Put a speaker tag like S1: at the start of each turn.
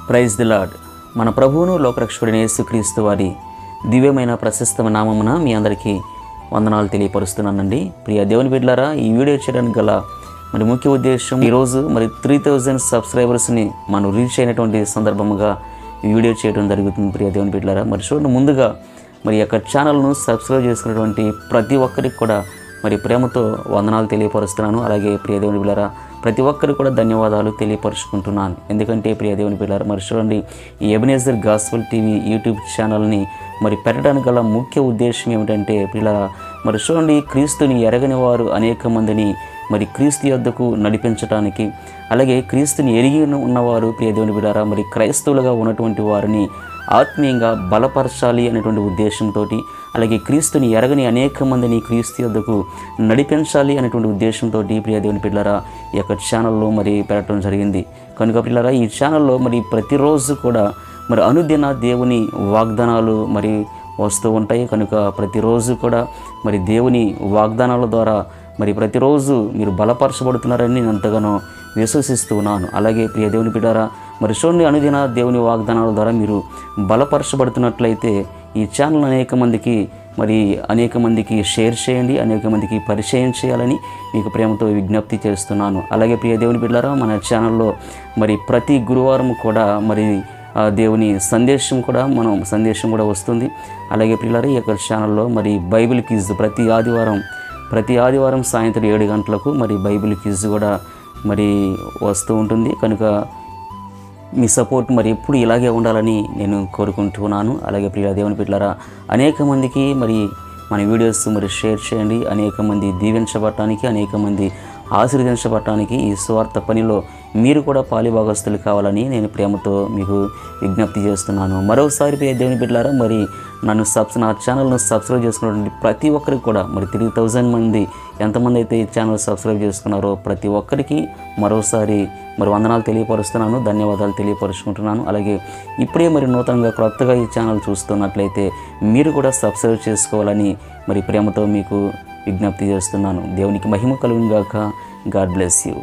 S1: Praise the lord. మన ప్రభువును లోకరక్షకుడైన యేసుక్రీస్తు వారి దివ్యమైన ప్రశస్తమైన నామమున మీ అందరికీ వందనాలు తెలియపరుస్తున్నానండి. ప్రియ దేవుని బిడ్డలారా, ఈ వీడియో చేయడానికి గల ముఖ్య ఉద్దేశం, ఈరోజు 3000 సబ్స్క్రైబర్స్ని మనం రీచ్ అయినటువంటి సందర్భముగా ఈ వీడియో చేయడం జరుగుతుంది. ప్రియ దేవుని బిడ్డలారా, చూడండి, ముందుగా ఈ యొక్క ఛానల్ను సబ్స్క్రైబ్ చేసుకున్నటువంటి ప్రతి ఒక్కరికి కూడా ప్రేమతో వందనాలు తెలియపరుస్తున్నాను. అలాగే ప్రియ దేవుని బిడ్డలారా, ప్రతి ఒక్కరికి కూడా ధన్యవాదాలు తెలియపరుచుకుంటున్నాను. ఎందుకంటే ప్రియ దేవుని బిడ్డలారా, చూడండి, ఈ ఎబెనేజర్ గాస్పెల్ టీవీ యూట్యూబ్ ఛానల్ని పెట్టడానికి గల ముఖ్య ఉద్దేశం ఏమిటంటే, పిల్లరా చూడండి, క్రీస్తుని ఎరగని వారు అనేక మందిని క్రీస్తు యొద్దకు నడిపించడానికి, అలాగే క్రీస్తుని ఎరిగి ఉన్నవారు ప్రియ దేవుని బిడ్డలారా క్రైస్తవులుగా ఉన్నటువంటి వారిని ఆత్మీయంగా బలపరచాలి అనేటువంటి ఉద్దేశంతో, అలాగే క్రీస్తుని ఎరగని అనేక మందిని క్రీస్తు యొద్దకు నడిపించాలి అనేటువంటి ఉద్దేశంతో ప్రియ దేవుని బిడ్డలారా ఈ యొక్క ఛానల్లో పెట్టడం జరిగింది. కనుక పిల్లరా, ఈ ఛానల్లో ప్రతిరోజు కూడా అనుదిన దేవుని వాగ్దానాలు వస్తూ ఉంటాయి. కనుక ప్రతిరోజు కూడా దేవుని వాగ్దానాల ద్వారా ప్రతిరోజు మీరు బలపరచబడుతున్నారని నేను ఎంతగానో విశ్వసిస్తూ ఉన్నాను. అలాగే ప్రియ దేవుని బిడ్డలారా, చూడండి, అనుదిన దేవుని వాగ్దానాల ద్వారా మీరు బలపరచబడుతున్నట్లయితే ఈ ఛానల్ అనేక మందికి షేర్ చేయండి, అనేక మందికి పరిచయం చేయాలని మీకు ప్రేమతో విజ్ఞప్తి చేస్తున్నాను. అలాగే ప్రియ దేవుని బిడ్డలారా, మన ఛానల్లో ప్రతి గురువారం కూడా దేవుని సందేశం కూడా వస్తుంది. అలాగే ప్రియులారా, ఈ యొక్క ఛానల్లో బైబిల్ క్విజ్ ప్రతి ఆదివారం సాయంత్రం 7 గంటలకు బైబిల్ క్విజ్ కూడా వస్తూ ఉంటుంది. కనుక మీ సపోర్ట్ ఎప్పుడు ఇలాగే ఉండాలని నేను కోరుకుంటున్నాను. అలాగే ప్రియ దేవుని బిడ్డలారా, అనేక మందికి మన వీడియోస్ షేర్ చేయండి. అనేక మంది దీవించబడటానికి, అనేక మంది ఆశీర్వదించబడటానికి, ఈ స్వార్థ పనిలో మీరు కూడా పాలిభాగస్తులు కావాలని నేను ప్రేమతో మీకు విజ్ఞప్తి చేస్తున్నాను. మరోసారి ప్రియ దేవుని బిడ్డలారా, నా ఛానల్ను సబ్స్క్రైబ్ చేసుకున్నటువంటి ప్రతి ఒక్కరికి కూడా 3000 మంది ఎంతమంది అయితే ఈ ఛానల్ సబ్స్క్రైబ్ చేసుకున్నారో ప్రతి ఒక్కరికి మరోసారి వందనాలు తెలియపరుస్తున్నాను, ధన్యవాదాలు తెలియపరుచుకుంటున్నాను. అలాగే ఇప్పుడే నూతనంగా కొత్తగా ఈ ఛానల్ చూస్తున్నట్లయితే మీరు కూడా సబ్స్క్రైబ్ చేసుకోవాలని ప్రేమతో మీకు విజ్ఞప్తి చేస్తున్నాను. దేవునికి మహిమ కలుగును గాక. God bless you.